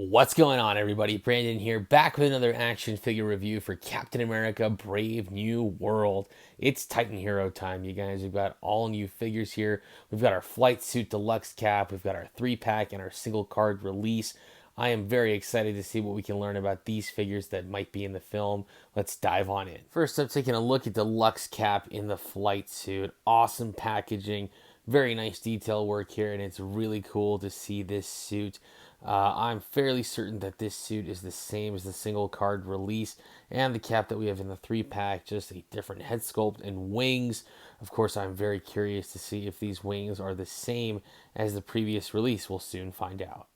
What's going on, everybody? Brandon here, back with another action figure review for Captain America Brave New World. It's Titan Hero time, you guys. We've got all new figures here. We've got our Flight Suit Deluxe cap, we've got our 3-pack, and our single card release. I am very excited to see what we can learn about these figures that might be in the film. Let's dive on in. First up, taking a look at Deluxe cap in the Flight Suit. Awesome packaging, very nice detail work here, and it's really cool to see this suit. I'm fairly certain that this suit is the same as the single card release and the cap that we have in the 3-pack, just a different head sculpt and wings. Of course, I'm very curious to see if these wings are the same as the previous release. We'll soon find out.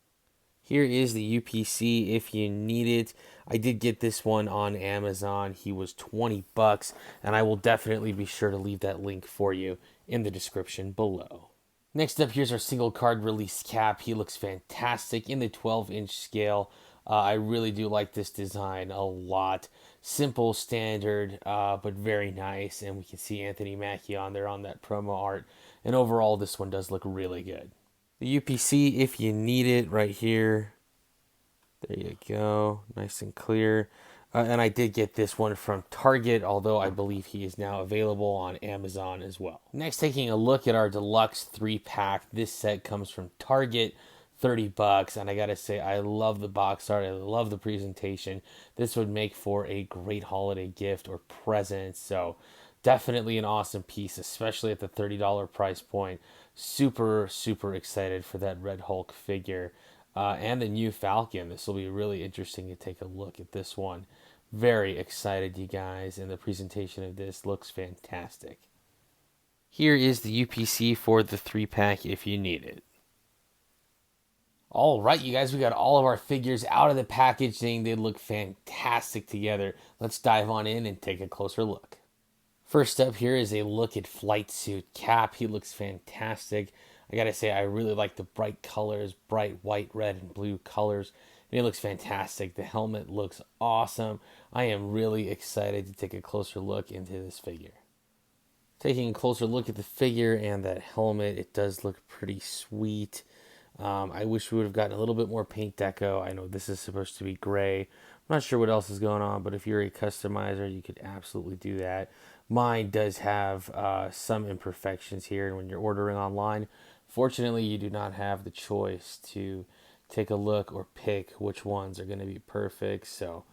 Here is the UPC if you need it. I did get this one on Amazon. He was 20 bucks, and I will definitely be sure to leave that link for you in the description below. Next up, here's our single card release cap. He looks fantastic in the 12-inch scale. I really do like this design a lot. Simple, standard, but very nice. And we can see Anthony Mackie on there on that promo art. And overall, this one does look really good. The UPC, if you need it, right here. There you go. Nice and clear. And I did get this one from Target, although I believe he is now available on Amazon as well. Next, taking a look at our Deluxe 3-pack. This set comes from Target, 30 bucks. And I gotta say, I love the box art. I love the presentation. This would make for a great holiday gift or present. So definitely an awesome piece, especially at the $30 price point. Super, super excited for that Red Hulk figure. And the new Falcon. This will be really interesting to take a look at this one. Very excited, you guys, and the presentation of this looks fantastic. Here is the UPC for the 3-pack if you need it. All right, you guys, we got all of our figures out of the packaging. They look fantastic together. Let's dive on in and take a closer look. First up here is a look at Flight Suit Cap. He looks fantastic. I gotta say, I really like the bright colors, bright white, red, and blue colors. And it looks fantastic. The helmet looks awesome. I am really excited to take a closer look into this figure. Taking a closer look at the figure and that helmet, it does look pretty sweet. I wish we would have gotten a little bit more paint deco. I know this is supposed to be gray. I'm not sure what else is going on, but if you're a customizer, you could absolutely do that. Mine does have some imperfections here, and when you're ordering online, fortunately, you do not have the choice to take a look or pick which ones are going to be perfect. So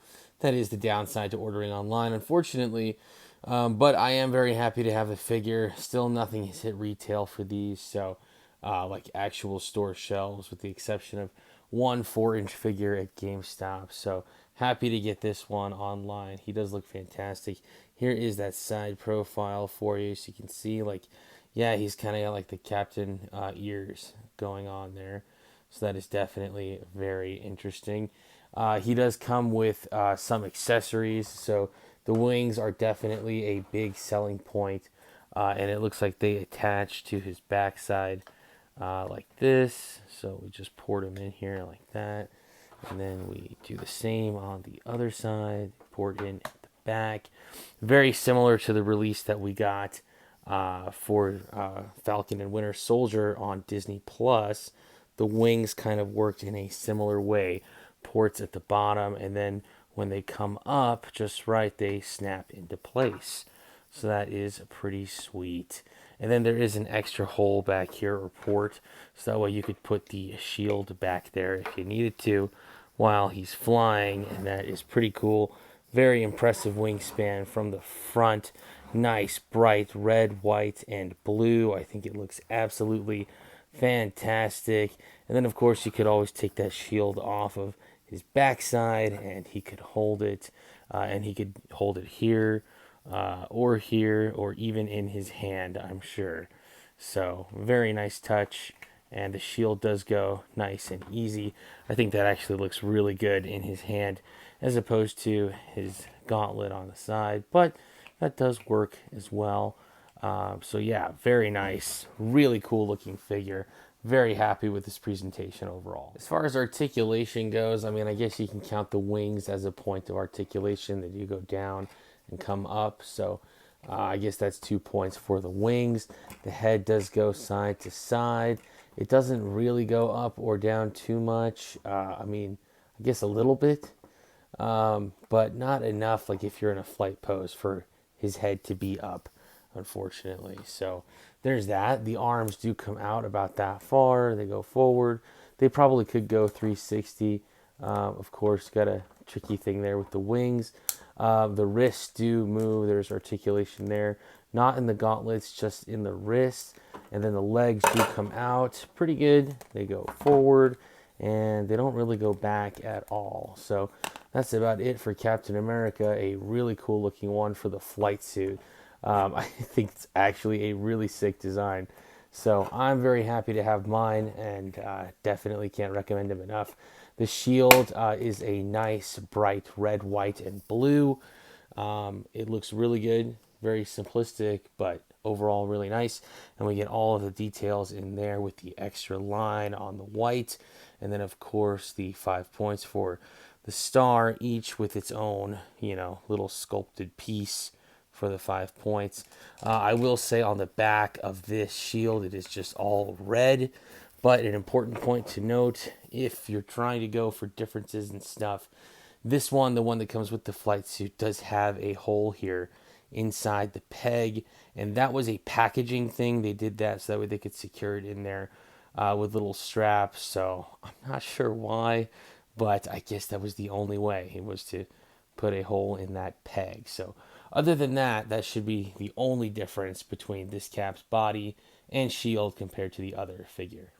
that is the downside to ordering online, unfortunately. But I am very happy to have the figure. Still nothing has hit retail for these. So like actual store shelves, with the exception of one 4-inch figure at GameStop. So happy to get this one online. He does look fantastic. Here is that side profile for you, so you can see, like, yeah, he's kind of got like the captain ears going on there. So that is definitely very interesting. He does come with some accessories. So the wings are definitely a big selling point. And it looks like they attach to his backside like this. So we just port them in here like that. And then we do the same on the other side. Port in at the back. Very similar to the release that we got for Falcon and Winter Soldier on Disney Plus. The wings kind of worked in a similar way. Ports at the bottom, and then when they come up just right, they snap into place. So that is pretty sweet. And then there is an extra hole back here, or port, so that way you could put the shield back there if you needed to while he's flying, and that is pretty cool. Very impressive wingspan from the front. Nice, bright red, white, and blue. I think it looks absolutely fantastic. And then, of course, you could always take that shield off of his backside, and he could hold it. And he could hold it here, or even in his hand, I'm sure. So, very nice touch. And the shield does go nice and easy. I think that actually looks really good in his hand, as opposed to his gauntlet on the side. But that does work as well. So yeah, very nice. Really cool looking figure. Very happy with this presentation overall. As far as articulation goes, I mean, I guess you can count the wings as a point of articulation, that you go down and come up. So I guess that's 2 points for the wings. The head does go side to side. It doesn't really go up or down too much. I mean, I guess a little bit, but not enough. Like if you're in a flight pose for his head to be up, unfortunately. So there's that. The arms do come out about that far. They go forward. They probably could go 360. Of course, got a tricky thing there with the wings. The wrists do move. There's articulation there. Not in the gauntlets, just in the wrists. And then the legs do come out pretty good. They go forward and they don't really go back at all. So that's about it for Captain America. A really cool looking one for the flight suit. I think it's actually a really sick design. So I'm very happy to have mine, and definitely can't recommend him enough. The shield is a nice bright red, white, and blue. It looks really good, very simplistic, but overall really nice. And we get all of the details in there with the extra line on the white, and then of course the 5 points for the star, each with its own, little sculpted piece for the 5 points. I will say on the back of this shield, it is just all red. But an important point to note, if you're trying to go for differences and stuff, this one, the one that comes with the flight suit, does have a hole here inside the peg. And that was a packaging thing. They did that so that way they could secure it in there with little straps. So I'm not sure why, but I guess that was the only way. It was to put a hole in that peg. So other than that, that should be the only difference between this Cap's body and shield compared to the other figure.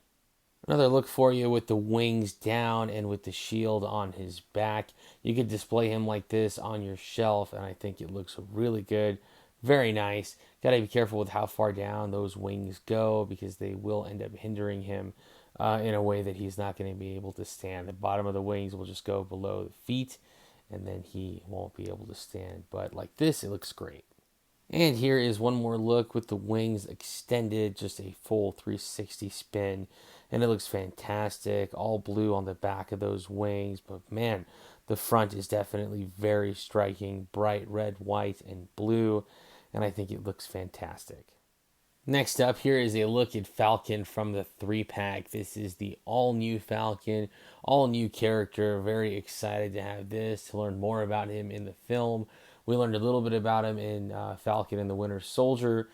Another look for you with the wings down and with the shield on his back. You could display him like this on your shelf, and I think it looks really good. Very nice. Got to be careful with how far down those wings go because they will end up hindering him in a way that he's not going to be able to stand. The bottom of the wings will just go below the feet, and then he won't be able to stand. But like this, it looks great. And here is one more look with the wings extended, just a full 360 spin. And it looks fantastic, all blue on the back of those wings. But man, the front is definitely very striking, bright red, white, and blue. And I think it looks fantastic. Next up, here is a look at Falcon from the 3-pack. This is the all-new Falcon, all-new character. Very excited to have this, to learn more about him in the film. We learned a little bit about him in Falcon and the Winter Soldier.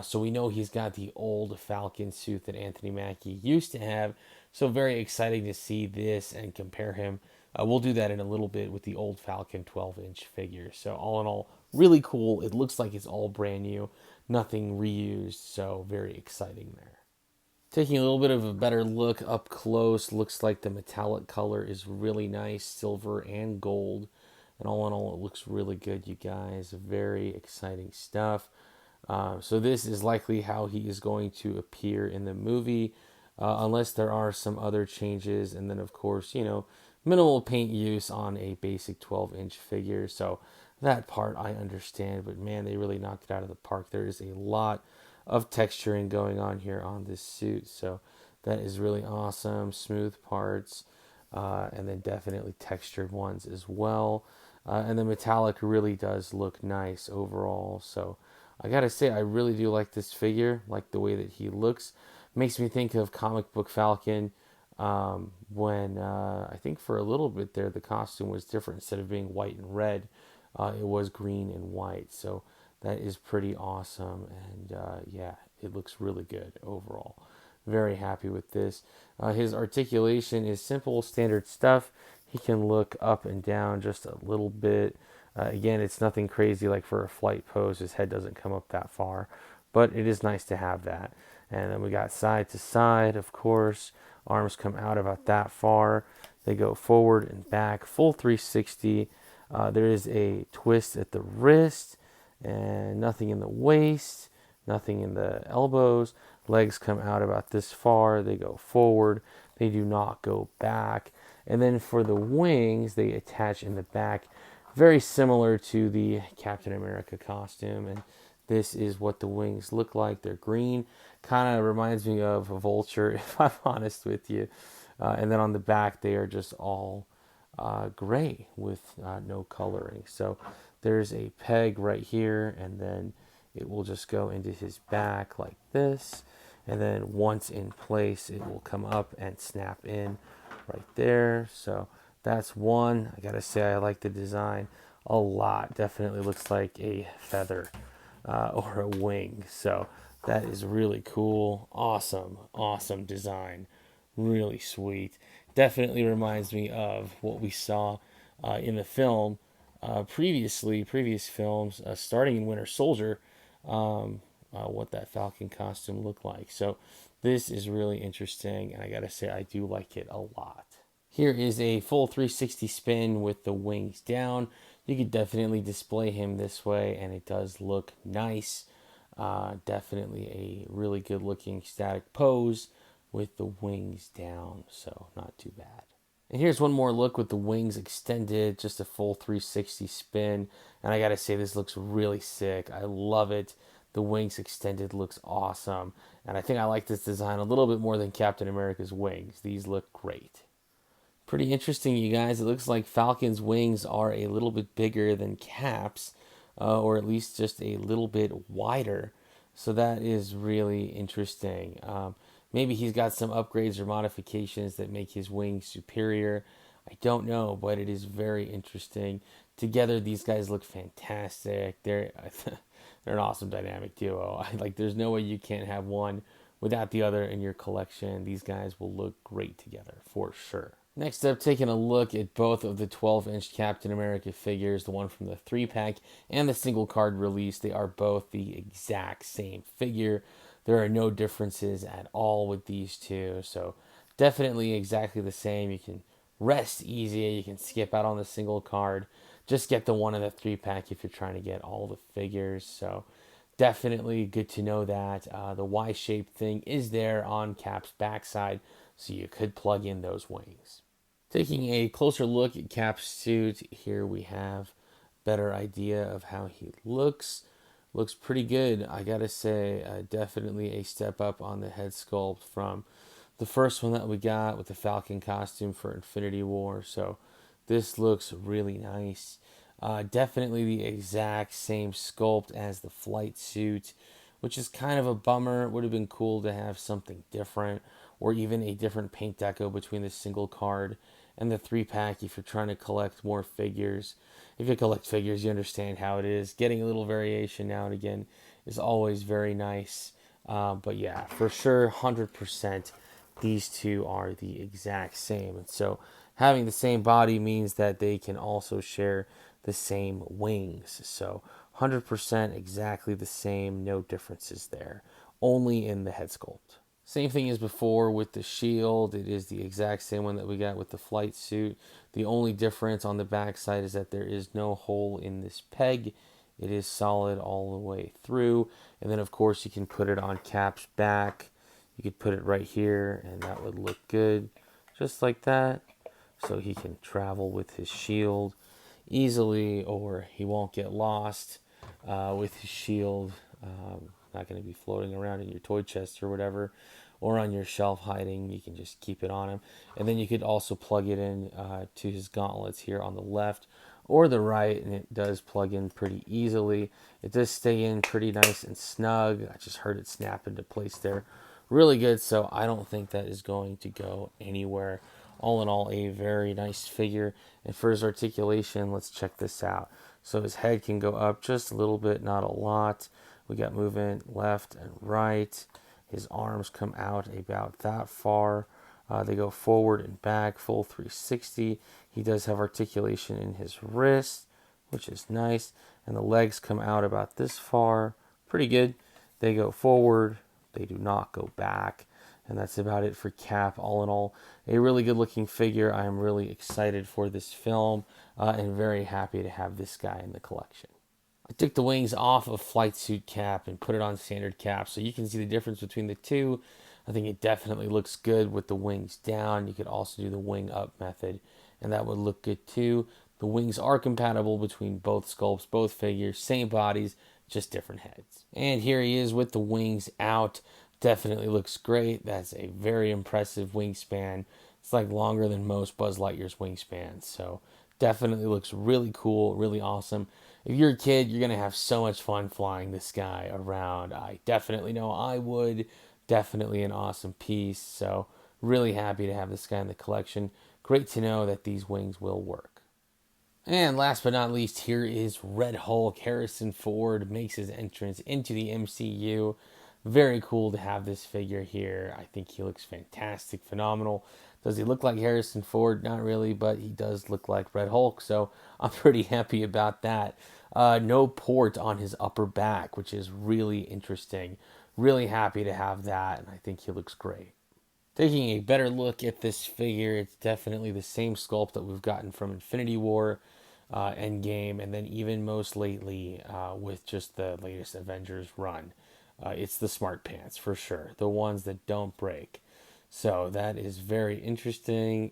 So we know he's got the old Falcon suit that Anthony Mackie used to have. So very exciting to see this and compare him. We'll do that in a little bit with the old Falcon 12-inch figure. So all in all, really cool. It looks like it's all brand new, nothing reused. So very exciting there. Taking a little bit of a better look up close, looks like the metallic color is really nice, silver and gold. And all in all, it looks really good, you guys. Very exciting stuff. So this is likely how he is going to appear in the movie, unless there are some other changes. And then, of course, minimal paint use on a basic 12-inch figure. So that part I understand. But, man, they really knocked it out of the park. There is a lot of texturing going on here on this suit. So that is really awesome. Smooth parts, and then definitely textured ones as well. And the metallic really does look nice overall. So I gotta say, I really do like this figure, like the way that he looks. Makes me think of comic book Falcon when I think for a little bit there the costume was different. Instead of being white and red, it was green and white. So that is pretty awesome. And yeah, it looks really good overall. Very happy with this. His articulation is simple, standard stuff. He can look up and down just a little bit. Again, it's nothing crazy like for a flight pose. His head doesn't come up that far, but it is nice to have that. And then we got side to side, of course. Arms come out about that far. They go forward and back, full 360. There is a twist at the wrist and nothing in the waist, nothing in the elbows. Legs come out about this far. They go forward. They do not go back. And then for the wings, they attach in the back, very similar to the Captain America costume. And this is what the wings look like. They're green. Kind of reminds me of a vulture, if I'm honest with you. And then on the back, they are just all gray with no coloring. So there's a peg right here, and then it will just go into his back like this. And then once in place, it will come up and snap in right there. So That's one. I gotta say, I like the design a lot. Definitely looks like a feather or a wing. So that is really cool. Awesome, awesome design. Really sweet. Definitely reminds me of what we saw in the film previous films, starting in Winter Soldier, what that Falcon costume looked like. So this is really interesting, and I gotta say, I do like it a lot. Here is a full 360 spin with the wings down. You could definitely display him this way, and it does look nice. Definitely a really good looking static pose with the wings down, so not too bad. And here's one more look with the wings extended, just a full 360 spin. And I gotta say, this looks really sick. I love it. The wings extended looks awesome. And I think I like this design a little bit more than Captain America's wings. These look great. Pretty interesting, you guys. It looks like Falcon's wings are a little bit bigger than Cap's, or at least just a little bit wider. So that is really interesting. Maybe he's got some upgrades or modifications that make his wings superior. I don't know, but it is very interesting. Together, these guys look fantastic. They're they're an awesome dynamic duo. Like, there's no way you can't have one without the other in your collection. These guys will look great together for sure. Next up, taking a look at both of the 12-inch Captain America figures, the one from the 3-pack and the single card release. They are both the exact same figure. There are no differences at all with these two, so definitely exactly the same. You can rest easy. You can skip out on the single card. Just get the one in the 3-pack if you're trying to get all the figures. So definitely good to know that. The Y-shaped thing is there on Cap's backside, so you could plug in those wings. Taking a closer look at Cap's suit, here we have better idea of how he looks. Looks pretty good, I gotta say. Definitely a step up on the head sculpt from the first one that we got with the Falcon costume for Infinity War. So this looks really nice. Definitely the exact same sculpt as the flight suit, which is kind of a bummer. It would have been cool to have something different, or even a different paint deco between the single card and the 3-pack if you're trying to collect more figures. If you collect figures, you understand how it is. Getting a little variation now and again is always very nice. But yeah, for sure, 100%, these two are the exact same. And so having the same body means that they can also share the same wings. So 100% exactly the same, no differences there, only in the head sculpt. Same thing as before with the shield. It is the exact same one that we got with the flight suit. The only difference on the back side is that there is no hole in this peg. It is solid all the way through. And then, of course, you can put it on Cap's back. You could put it right here, and that would look good, just like that. So he can travel with his shield easily, or he won't get lost with his shield. Not going to be floating around in your toy chest or whatever, or on your shelf hiding. You can just keep it on him. And then you could also plug it in to his gauntlets here on the left or the right, and it does plug in pretty easily. It does stay in pretty nice and snug. I just heard it snap into place there really good, so I don't think that is going to go anywhere. All in all, a very nice figure. And for his articulation, let's check this out. So his head can go up just a little bit, not a lot. We got movement left and right. His arms come out about that far. They go forward and back, full 360. He does have articulation in his wrist, which is nice. And the legs come out about this far. Pretty good. They go forward. They do not go back. And that's about it for Cap. All in all, a really good looking figure. I am really excited for this film and very happy to have this guy in the collection. I took the wings off of Flight Suit Cap and put it on Standard Cap so you can see the difference between the two. I think it definitely looks good with the wings down. You could also do the wing up method, and that would look good too. The wings are compatible between both sculpts, both figures, same bodies, just different heads. And here he is with the wings out. Definitely looks great. That's a very impressive wingspan. It's like longer than most Buzz Lightyear's wingspan. So definitely looks really cool, really awesome. If you're a kid, you're going to have so much fun flying this guy around. I definitely know I would. Definitely an awesome piece. So really happy to have this guy in the collection. great to know that these wings will work. And last but not least, here is Red Hulk. Harrison Ford makes his entrance into the MCU. Very cool to have this figure here. I think he looks fantastic, phenomenal. Does he look like Harrison Ford? Not really, but he does look like Red Hulk, so I'm pretty happy about that. No port on his upper back, which is really interesting. Really happy to have that, and I think he looks great. Taking a better look at this figure, it's definitely the same sculpt that we've gotten from Infinity War, Endgame, and then even most lately with just the latest Avengers run. It's the smart pants for sure, the ones that don't break. So that is very interesting.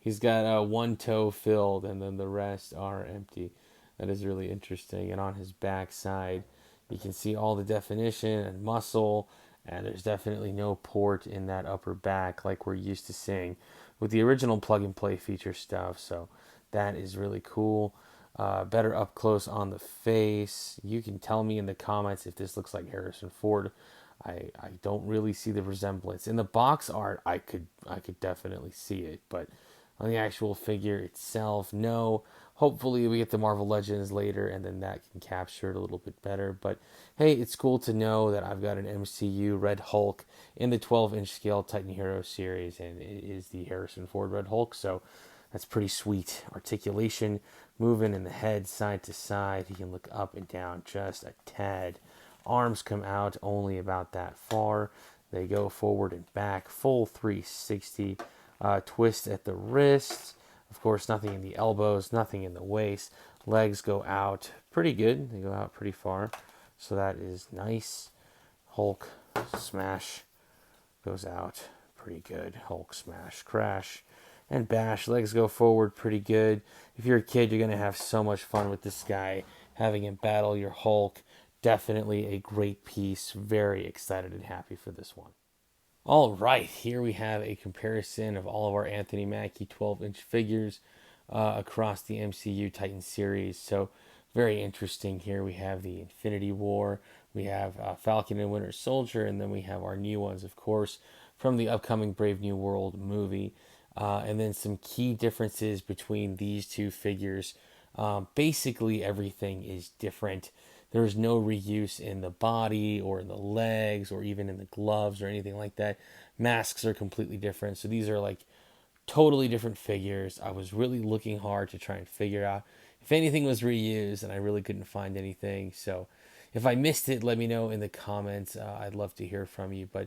He's got one toe filled, and then the rest are empty. That is really interesting. And on his back side, you can see all the definition and muscle, and there's definitely no port in that upper back like we're used to seeing with the original plug and play feature stuff. So that is really cool. Better up close on the face. You can tell me in the comments if this looks like Harrison Ford. I don't really see the resemblance. In the box art, I could definitely see it, but on the actual figure itself, no. Hopefully we get the Marvel Legends later and then that can capture it a little bit better. But hey, it's cool to know that I've got an MCU Red Hulk in the 12-inch scale Titan Hero series, and it is the Harrison Ford Red Hulk, so that's pretty sweet. Articulation, moving in the head side to side. He can look up and down just a tad. Arms come out only about that far. They go forward and back, full 360. Twist at the wrists. Of course, nothing in the elbows, nothing in the waist. Legs go out pretty good. They go out pretty far. So that is nice. Hulk smash goes out pretty good. Hulk smash crash and bash. Legs go forward pretty good. If you're a kid, you're going to have so much fun with this guy. Having him battle your Hulk. Definitely a great piece. Very excited and happy for this one. All right, here we have a comparison of all of our Anthony Mackie 12-inch figures across the MCU Titan series. So very interesting here. We have the Infinity War, we have Falcon and Winter Soldier, and then we have our new ones, of course, from the upcoming Brave New World movie. And then some key differences between these two figures. Basically, everything is different. There's no reuse in the body or in the legs or even in the gloves or anything like that. Masks are completely different. So these are like totally different figures. I was really looking hard to try and figure out if anything was reused, and I really couldn't find anything. So if I missed it, let me know in the comments. I'd love to hear from you. But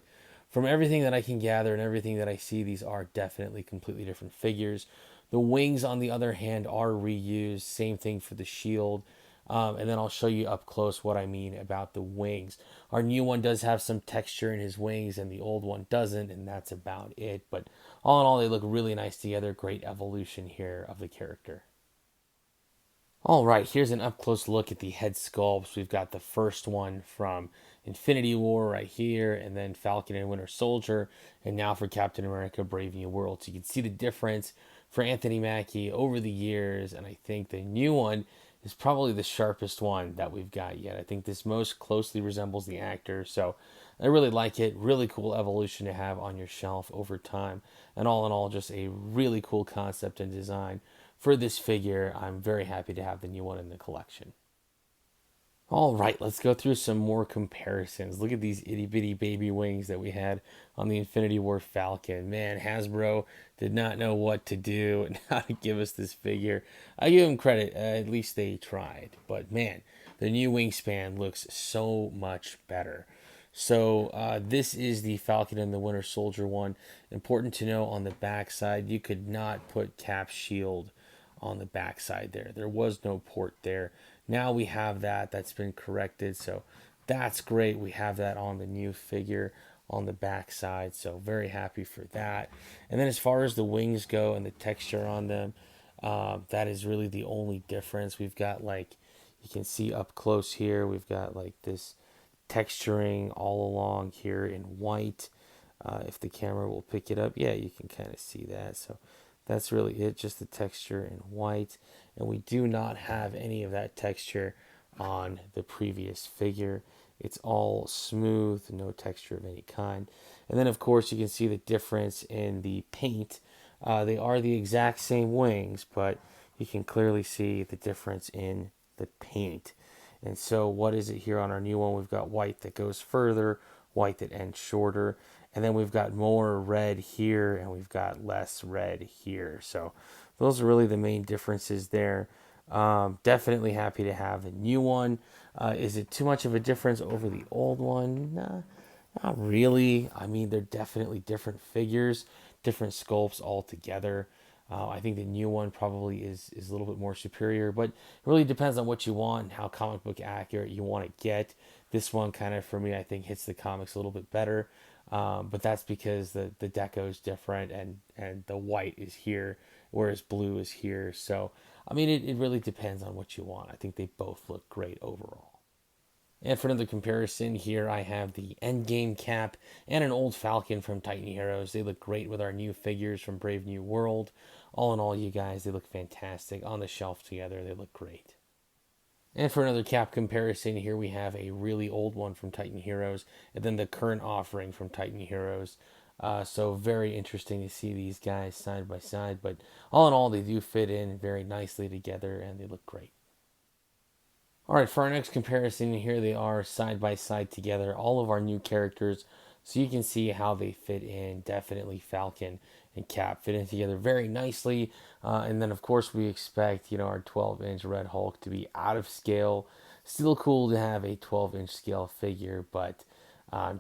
from everything that I can gather and everything that I see, these are definitely completely different figures. The wings, on the other hand, are reused. Same thing for the shield. And then I'll show you up close what I mean about the wings. Our new one does have some texture in his wings, and the old one doesn't, and that's about it. But all in all, they look really nice together. Great evolution here of the character. All right, here's an up-close look at the head sculpts. We've got the first one from Infinity War right here, and then Falcon and Winter Soldier, and now for Captain America Brave New World. So you can see the difference for Anthony Mackie over the years, and I think the new one is probably the sharpest one that we've got yet. I think this most closely resembles the actor, so I really like it. Really cool evolution to have on your shelf over time, and all in all, just a really cool concept and design for this figure. I'm very happy to have the new one in the collection. All right, let's go through some more comparisons. Look at these itty bitty baby wings that we had on the Infinity War Falcon. Man, Hasbro did not know what to do and how to give us this figure. I give them credit, at least they tried. But man, the new wingspan looks so much better. So this is the Falcon and the Winter Soldier one. Important to know on the back side, you could not put Cap's shield on the back side there. There was no port there. Now we have that. That's been corrected. So that's great. We have that on the new figure on the back side. So very happy for that. And then as far as the wings go and the texture on them, that is really the only difference. We've got, like, you can see up close here, we've got like this texturing all along here in white. If the camera will pick it up, yeah, you can kind of see that. So that's really it, just the texture in white. And we do not have any of that texture on the previous figure. It's all smooth, no texture of any kind. And then, of course, you can see the difference in the paint. They are the exact same wings, but you can clearly see the difference in the paint. And so, what is it here on our new one? We've got white that goes further, white that ends shorter, and then we've got more red here, and we've got less red here. So, those are really the main differences there. Definitely happy to have a new one. Is it too much of a difference over the old one? Nah, not really. I mean, they're definitely different figures, different sculpts altogether. I think the new one probably is a little bit more superior, but it really depends on what you want and how comic book accurate you want to get. This one kind of, for me, I think hits the comics a little bit better, but that's because the deco is different and the white is here, whereas blue is here. So, I mean, it really depends on what you want. I think they both look great overall. And for another comparison, here I have the Endgame cap and an old Falcon from Titan Heroes. They look great with our new figures from Brave New World. All in all, you guys, they look fantastic on the shelf together. They look great. And for another cap comparison, here we have a really old one from Titan Heroes, and then the current offering from Titan Heroes. So very interesting to see these guys side by side. But all in all, they do fit in very nicely together, and they look great. All right, for our next comparison, here they are side by side together, all of our new characters, so you can see how they fit in. Definitely Falcon and Cap fit in together very nicely. And then, of course, we expect, our 12-inch Red Hulk to be out of scale. Still cool to have a 12-inch scale figure, but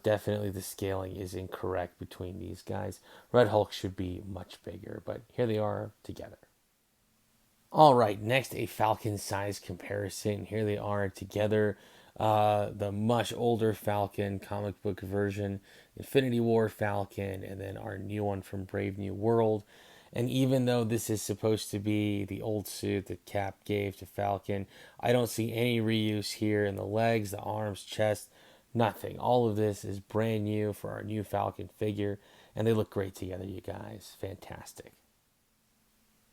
definitely the scaling is incorrect between these guys. Red Hulk should be much bigger, but here they are together. All right, next a Falcon size comparison. Here they are together. The much older Falcon comic book version, Infinity War Falcon, and then our new one from Brave New World. And even though this is supposed to be the old suit that Cap gave to Falcon, I don't see any reuse here in the legs, the arms, chest, nothing. All of this is brand new for our new Falcon figure, and they look great together, you guys. Fantastic.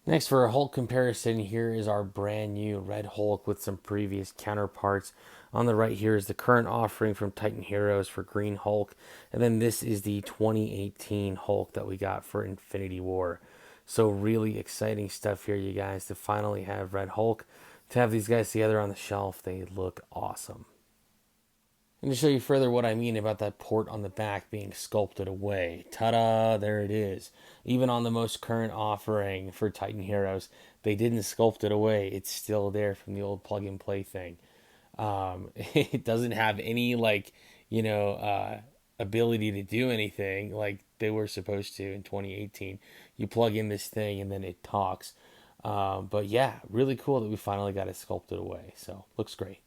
Next, for a Hulk comparison, here is our brand new Red Hulk with some previous counterparts. On the right here is the current offering from Titan Heroes for Green Hulk. And then this is the 2018 Hulk that we got for Infinity War. So really exciting stuff here, you guys, to finally have Red Hulk. To have these guys together on the shelf, they look awesome. And to show you further what I mean about that port on the back being sculpted away, ta-da, there it is. Even on the most current offering for Titan Heroes, they didn't sculpt it away. It's still there from the old plug and play thing. It doesn't have any ability to do anything like they were supposed to in 2018. You plug in this thing and then it talks. But yeah, really cool that we finally got it sculpted away. So looks great.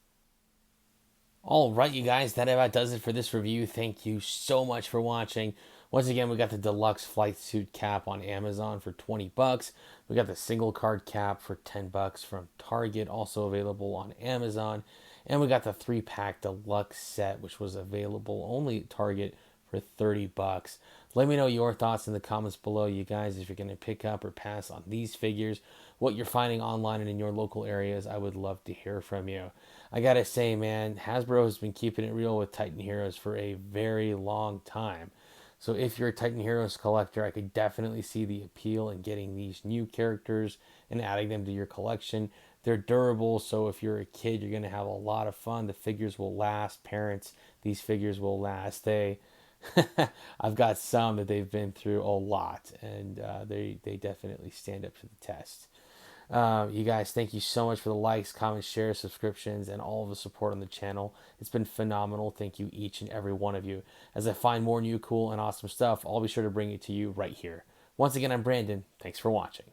All right, you guys, that about does it for this review. Thank you so much for watching. Once again, we got the deluxe flight suit cap on Amazon for 20 bucks. We got the single card cap for 10 bucks from Target, also available on Amazon. And we got the 3-pack deluxe set, which was available only at Target for 30 bucks. Let me know your thoughts in the comments below, you guys, if you're going to pick up or pass on these figures, what you're finding online and in your local areas. I would love to hear from you. I gotta say, man, Hasbro has been keeping it real with Titan Heroes for a very long time. So if you're a Titan Heroes collector, I could definitely see the appeal in getting these new characters and adding them to your collection. They're durable, so if you're a kid, you're gonna have a lot of fun. The figures will last. Parents, these figures will last. I've got some that they've been through a lot, and they definitely stand up to the test. You guys, thank you so much for the likes, comments, shares, subscriptions, and all of the support on the channel. It's been phenomenal. Thank you, each and every one of you. As I find more new, cool, and awesome stuff, I'll be sure to bring it to you right here. Once again, I'm Brandon. Thanks for watching.